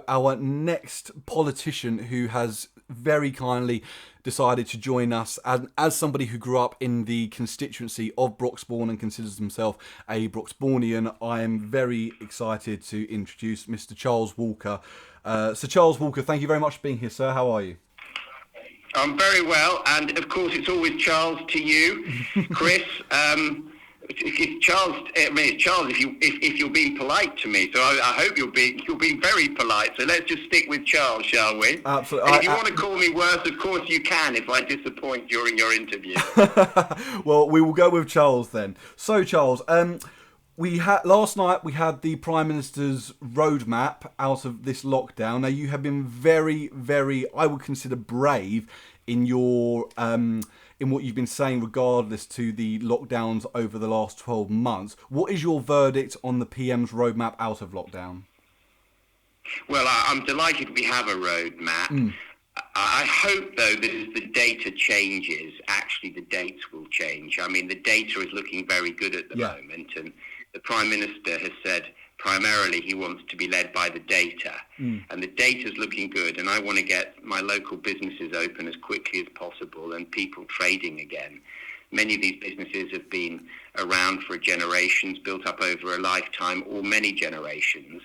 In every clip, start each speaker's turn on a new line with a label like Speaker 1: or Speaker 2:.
Speaker 1: Our next politician who has very kindly decided to join us as somebody who grew up in the constituency of Broxbourne and considers himself a Broxbournian, I am very excited to introduce Mr. Charles Walker. Sir Charles Walker, thank you very much for being here, sir. How are you?
Speaker 2: I'm very well, and of course it's always Charles to you, Chris. It's Charles. I mean, it's Charles if you're being polite to me. So I hope you're being very polite. So let's just stick with Charles, shall we?
Speaker 1: Absolutely.
Speaker 2: And if you want to call me worse, of course you can. If I disappoint during your interview.
Speaker 1: Well, we will go with Charles then. So Charles, last night we had the Prime Minister's roadmap out of this lockdown. Now you have been very, very, I would consider brave in your in what you've been saying regardless to the lockdowns over the last 12 months. What is your verdict on the PM's roadmap out of lockdown?
Speaker 2: Well, I'm delighted we have a roadmap. I hope, though, that as the data changes, actually the dates will change. I mean, the data is looking very good at the moment, and the Prime Minister has said primarily he wants to be led by the data, and the data is looking good, and I want to get my local businesses open as quickly as possible and people trading again. Many of these businesses have been around for generations, built up over a lifetime or many generations,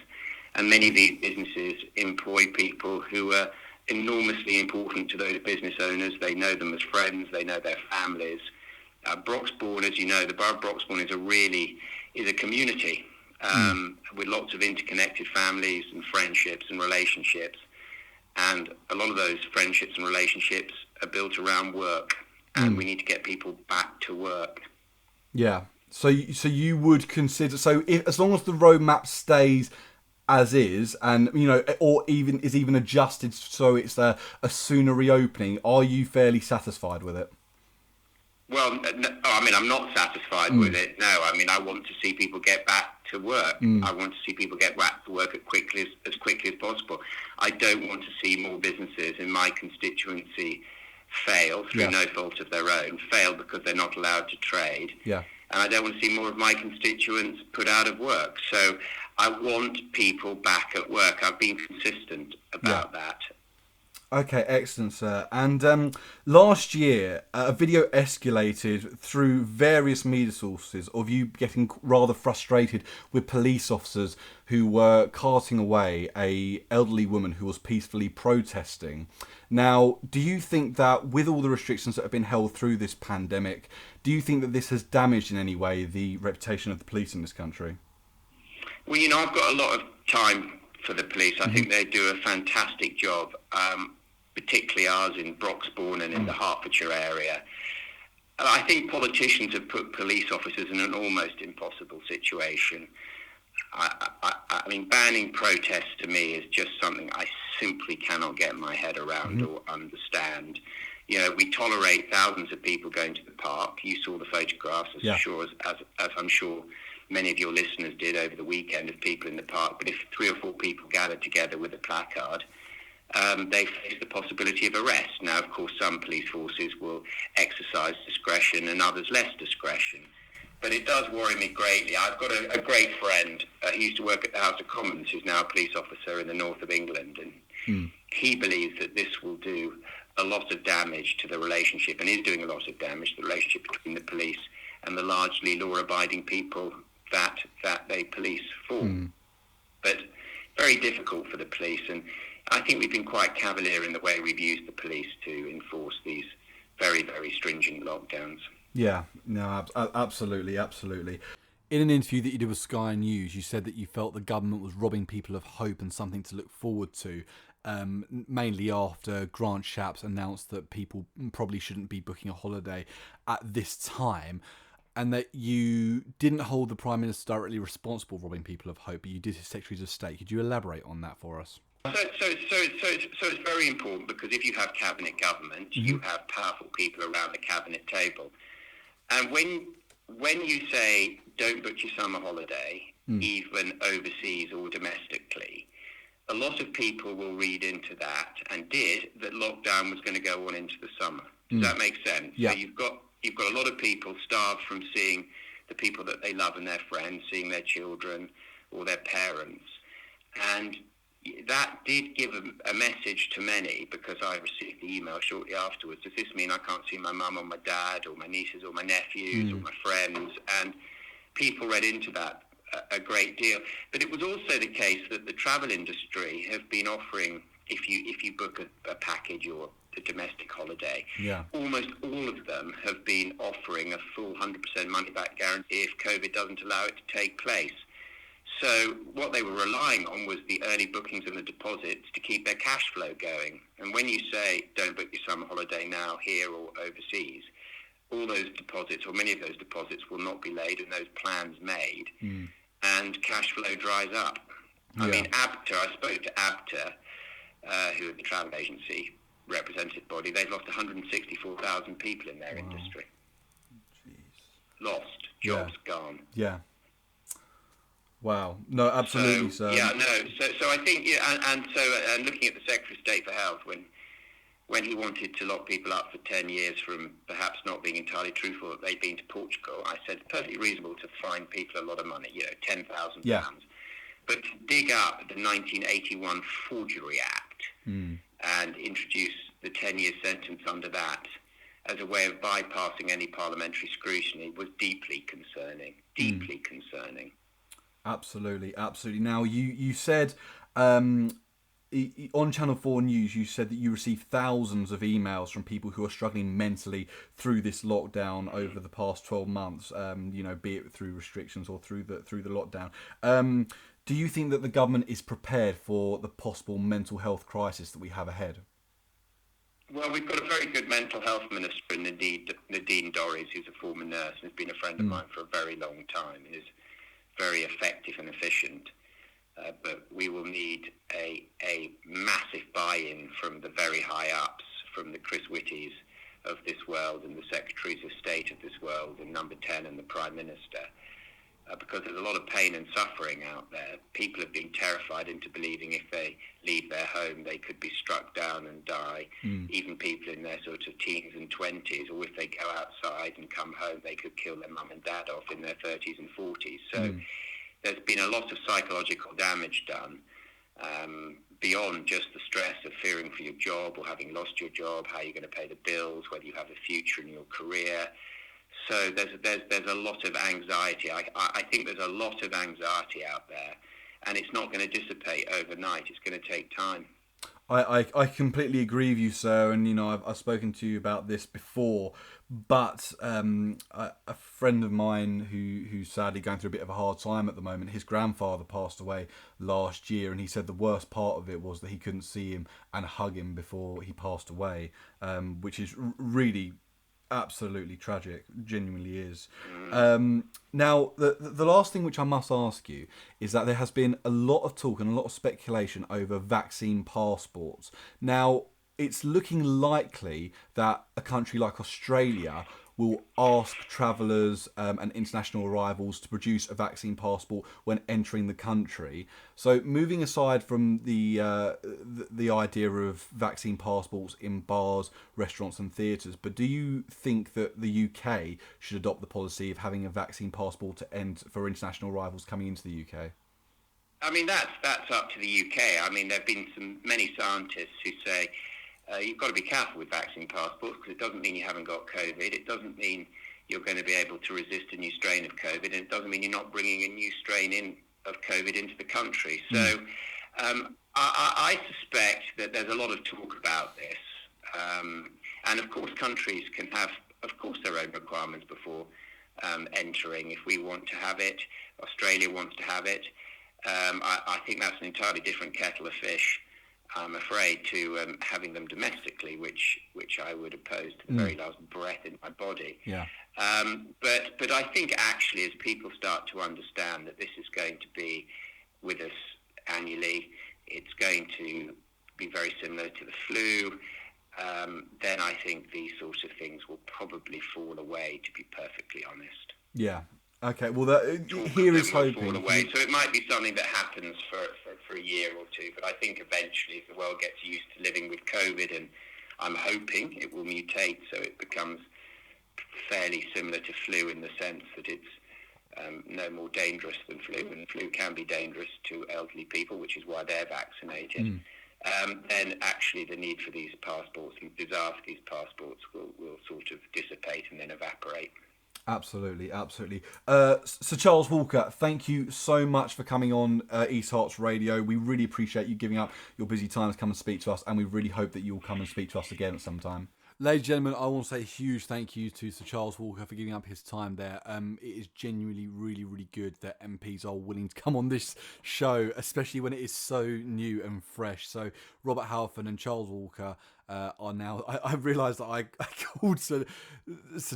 Speaker 2: and many of these businesses employ people who are enormously important to those business owners. They know them as friends, they know their families. Broxbourne, as you know, the borough of Broxbourne is a community with lots of interconnected families and friendships and relationships. And a lot of those friendships and relationships are built around work, and we need to get people back to work.
Speaker 1: Yeah. So you would consider, as long as the roadmap stays as is, and or even adjusted so it's a sooner reopening, are you fairly satisfied with it?
Speaker 2: Well, no, I mean, I'm not satisfied with it. No, I mean, I want to see people get back to work. I want to see people get back to work as quickly as possible. I don't want to see more businesses in my constituency fail through no fault of their own, fail because they're not allowed to trade. Yeah. And I don't want to see more of my constituents put out of work. So I want people back at work. I've been consistent about that.
Speaker 1: Okay, excellent, sir. And last year, a video escalated through various media sources of you getting rather frustrated with police officers who were carting away a elderly woman who was peacefully protesting. Now, do you think that with all the restrictions that have been held through this pandemic, do you think that this has damaged in any way the reputation of the police in this country?
Speaker 2: Well, I've got a lot of time for the police. I think they do a fantastic job, particularly ours in Broxbourne and in the Hertfordshire area. And I think politicians have put police officers in an almost impossible situation. I mean, banning protests to me is just something I simply cannot get my head around or understand. We tolerate thousands of people going to the park. You saw the photographs, as I'm sure many of your listeners did over the weekend, of people in the park. But if 3 or 4 people gathered together with a placard, they face the possibility of arrest. Now, of course, some police forces will exercise discretion and others less discretion. But it does worry me greatly. I've got a great friend. He used to work at the House of Commons, who's now a police officer in the north of England. And he believes that this will do a lot of damage to the relationship, and is doing a lot of damage to the relationship between the police and the largely law-abiding people that they police for. But very difficult for the police, and I think we've been quite cavalier in the way we've used the police to enforce these very, very stringent lockdowns.
Speaker 1: Yeah, no, absolutely. In an interview that you did with Sky News, you said that you felt the government was robbing people of hope and something to look forward to, mainly after Grant Shapps announced that people probably shouldn't be booking a holiday at this time, and that you didn't hold the Prime Minister directly responsible for robbing people of hope, but you did his Secretaries of State. Could you elaborate on that for us?
Speaker 2: So it's very important, because if you have cabinet government, you have powerful people around the cabinet table. And when you say don't book your summer holiday, even overseas or domestically, a lot of people will read into that, and did, that lockdown was going to go on into the summer. Does that make sense?
Speaker 1: Yeah.
Speaker 2: So you've got a lot of people starved from seeing the people that they love and their friends, seeing their children or their parents. And that did give a message to many, because I received the email shortly afterwards. Does this mean I can't see my mum or my dad or my nieces or my nephews or my friends? And people read into that a great deal. But it was also the case that the travel industry have been offering, if you book a package or a domestic holiday, almost all of them have been offering a full 100% money back guarantee if COVID doesn't allow it to take place. So what they were relying on was the early bookings and the deposits to keep their cash flow going. And when you say don't book your summer holiday now here or overseas, all those deposits, or many of those deposits, will not be laid and those plans made, and cash flow dries up. I mean, ABTA, I spoke to ABTA, who are the travel agency representative body. They've lost 164,000 people in their industry. Jeez. Lost, jobs gone.
Speaker 1: Yeah. Wow. No, absolutely.
Speaker 2: So I think, and looking at the Secretary of State for Health, when he wanted to lock people up for 10 years from perhaps not being entirely truthful that they'd been to Portugal, I said it's perfectly reasonable to fine people a lot of money, £10,000. But to dig up the 1981 Forgery Act and introduce the 10-year sentence under that as a way of bypassing any parliamentary scrutiny was deeply concerning. Deeply concerning.
Speaker 1: Absolutely. Now, you said on Channel 4 News, you said that you received thousands of emails from people who are struggling mentally through this lockdown over the past 12 months, be it through restrictions or through the lockdown. Do you think that the government is prepared for the possible mental health crisis that we have ahead?
Speaker 2: Well, we've got a very good mental health minister, Nadine Dorries, who's a former nurse and has been a friend of mine for a very long time and is very effective and efficient. But we will need a massive buy-in from the very high ups, from the Chris Whitties of this world and the Secretaries of State of this world and Number 10 and the Prime Minister. Because there's a lot of pain and suffering out there. People have been terrified into believing if they leave their home, they could be struck down and die. Even people in their sort of teens and 20s, or if they go outside and come home, they could kill their mum and dad off in their 30s and 40s. So there's been a lot of psychological damage done beyond just the stress of fearing for your job or having lost your job, how you're going to pay the bills, whether you have a future in your career. So there's a lot of anxiety. I think there's a lot of anxiety out there, and it's not going to dissipate overnight. It's going to take time.
Speaker 1: I completely agree with you, sir. And I've spoken to you about this before, but a friend of mine who's sadly going through a bit of a hard time at the moment. His grandfather passed away last year, and he said the worst part of it was that he couldn't see him and hug him before he passed away, which is really absolutely tragic. Genuinely is. Now, the last thing which I must ask you is that there has been a lot of talk and a lot of speculation over vaccine passports. Now, it's looking likely that a country like Australia will ask travellers and international arrivals to produce a vaccine passport when entering the country. So, moving aside from the idea of vaccine passports in bars, restaurants, and theatres, but do you think that the UK should adopt the policy of having a vaccine passport for international arrivals coming into the UK?
Speaker 2: I mean, that's up to the UK. I mean, there have been many scientists who say you've got to be careful with vaccine passports because it doesn't mean you haven't got COVID. It doesn't mean you're going to be able to resist a new strain of COVID, and it doesn't mean you're not bringing a new strain of COVID into the country. So I suspect that there's a lot of talk about this. And of course, countries can have, of course, their own requirements before entering. If we want to have it, Australia wants to have it. I think that's an entirely different kettle of fish, I'm afraid, to having them domestically, which I would oppose to the very last breath in my body.
Speaker 1: Yeah.
Speaker 2: But I think actually as people start to understand that this is going to be with us annually, it's going to be very similar to the flu, then I think these sorts of things will probably fall away, to be perfectly honest.
Speaker 1: Yeah. Okay, well, here is hoping.
Speaker 2: Fall away. So it might be something that happens for a year or two, but I think eventually if the world gets used to living with COVID, and I'm hoping it will mutate so it becomes fairly similar to flu in the sense that it's no more dangerous than flu, and flu can be dangerous to elderly people, which is why they're vaccinated. Then actually the need for these passports and desire for these passports will sort of dissipate and then evaporate.
Speaker 1: Absolutely, absolutely. Sir Charles Walker, thank you so much for coming on East Herts Radio. We really appreciate you giving up your busy time to come and speak to us, and we really hope that you'll come and speak to us again at some time. Ladies and gentlemen, I want to say a huge thank you to Sir Charles Walker for giving up his time there. It is genuinely really, really good that MPs are willing to come on this show, especially when it is so new and fresh. So Robert Halfon and Charles Walker are now... I realised that I called Sir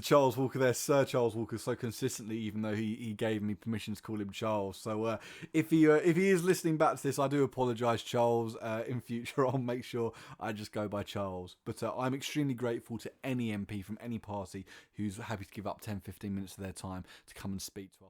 Speaker 1: Charles Walker there Sir Charles Walker so consistently, even though he gave me permission to call him Charles. So if he is listening back to this, I do apologise, Charles. In future, I'll make sure I just go by Charles. But I'm extremely grateful to any MP from any party who's happy to give up 10-15 minutes of their time to come and speak to us.